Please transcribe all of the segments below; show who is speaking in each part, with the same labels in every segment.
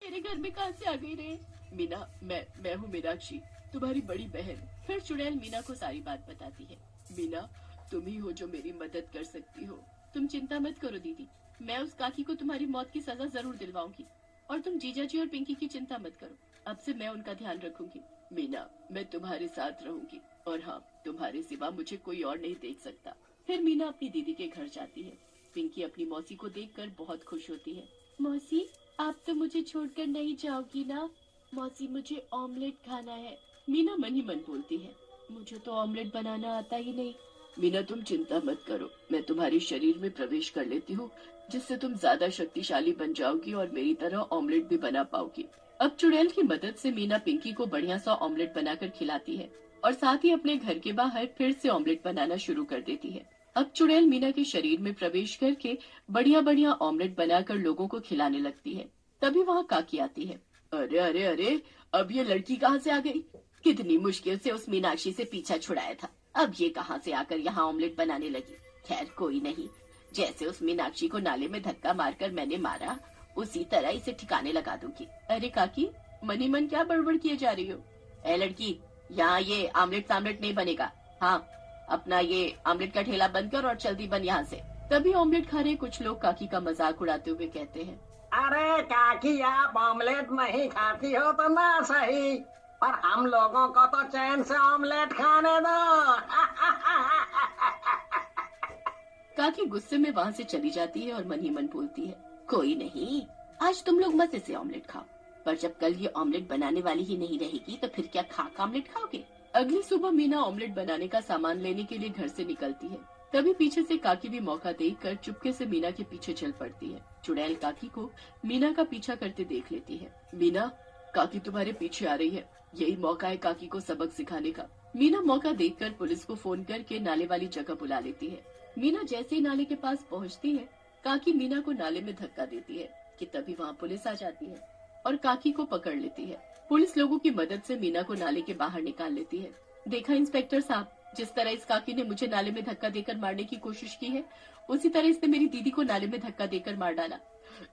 Speaker 1: मेरे घर में कहाँ से आ गई रे? मीना, मैं हूँ मीनाक्षी, तुम्हारी बड़ी बहन। फिर चुड़ैल मीना को सारी बात बताती है। मीना, तुम ही हो जो मेरी मदद कर सकती हो। तुम चिंता मत करो दीदी, मैं उस काकी को तुम्हारी मौत की सजा जरूर दिलवाऊंगी। और तुम जीजा जी और पिंकी की चिंता मत करो, अब से मैं उनका ध्यान रखूंगी। मीना, मैं तुम्हारे साथ रहूंगी, और हाँ, तुम्हारे सिवा मुझे कोई और नहीं देख सकता। फिर मीना अपनी दीदी के घर जाती है। पिंकी अपनी मौसी को देखकर बहुत खुश होती है। मौसी, आप तो मुझे छोड़कर नहीं जाओगी ना? मौसी, मुझे ऑमलेट खाना है। मीना मन ही मन बोलती है, मुझे तो ऑमलेट बनाना आता ही नहीं। मीना, तुम चिंता मत करो, मैं तुम्हारे शरीर में प्रवेश कर लेती हूँ, जिससे तुम ज्यादा शक्तिशाली बन जाओगी और मेरी तरह ऑमलेट भी बना पाओगी। अब चुड़ैल की मदद से मीना पिंकी को बढ़िया सा ऑमलेट बनाकर खिलाती है और साथ ही अपने घर के बाहर फिर से ऑमलेट बनाना शुरू कर देती है। अब चुड़ैल मीना के शरीर में प्रवेश करके बढ़िया बढ़िया ऑमलेट बनाकर लोगों को खिलाने लगती है। तभी वहाँ काकी आती है। अरे अरे अरे, अब ये लड़की कहाँ से आ गई? कितनी मुश्किल से उस मीनाक्षी से पीछा छुड़ाया था, अब ये कहाँ से आकर यहाँ ऑमलेट बनाने लगी। खैर कोई नहीं, जैसे उस मीनाक्षी को नाले में धक्का मारकर मैंने मारा, उसी तरह इसे ठिकाने लगा दूंगी। अरे काकी, मन ही मन क्या बड़बड़ किए जा रही हो? ए लड़की, यहाँ ये आमलेट सामलेट नहीं बनेगा। हाँ, अपना ये आमलेट का ठेला बंद कर और जल्दी बन यहाँ से। तभी ऑमलेट खा रहे कुछ लोग काकी का मजाक उड़ाते हुए कहते हैं,
Speaker 2: अरे काकी, आप ऑमलेट नहीं खाती हो तो ना सही, पर हम लोगों को तो चैन से ऑमलेट खाने दो।
Speaker 1: काकी गुस्से में वहाँ से चली जाती है और मन ही मन बोलती है, कोई नहीं, आज तुम लोग मजे से ऑमलेट खाओ, पर जब कल ये ऑमलेट बनाने वाली ही नहीं रहेगी तो फिर क्या खाक ऑमलेट खाओगे? अगली सुबह मीना ऑमलेट बनाने का सामान लेने के लिए घर से निकलती है। तभी पीछे से काकी भी मौका देखकर चुपके से मीना के पीछे चल पड़ती है। चुड़ैल काकी को मीना का पीछा करते देख लेती है। मीना, काकी तुम्हारे पीछे आ रही है, यही मौका है काकी को सबक सिखाने का। मीना मौका देखकर पुलिस को फोन करके नाले वाली जगह बुला लेती है। मीना जैसे ही नाले के पास पहुंचती है, काकी मीना को नाले में धक्का देती है कि तभी वहाँ पुलिस आ जाती है और काकी को पकड़ लेती है। पुलिस लोगों की मदद से मीना को नाले के बाहर निकाल लेती है। देखा इंस्पेक्टर साहब, जिस तरह इस काकी ने मुझे नाले में धक्का देकर मारने की कोशिश की है, उसी तरह इसने मेरी दीदी को नाले में धक्का देकर मार डाला।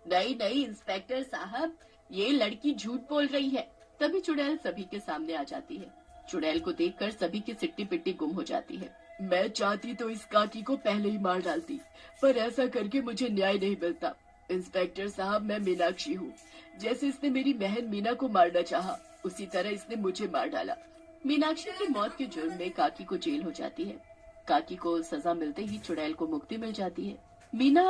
Speaker 1: नहीं नहीं इंस्पेक्टर साहब, ये लड़की झूठ बोल रही है। तभी चुड़ैल सभी के सामने आ जाती है। चुड़ैल को देखकर सभी की सिट्टी पिट्टी गुम हो जाती है। मैं चाहती तो इस काकी को पहले ही मार डालती, पर ऐसा करके मुझे न्याय नहीं मिलता। इंस्पेक्टर साहब, मैं मीनाक्षी हूँ, जैसे इसने मेरी बहन मीना को मारना चाहा, उसी तरह इसने मुझे मार डाला। मीनाक्षी की मौत के जुर्म में काकी को जेल हो जाती है। काकी को सजा मिलते ही चुड़ैल को मुक्ति मिल जाती है। मीना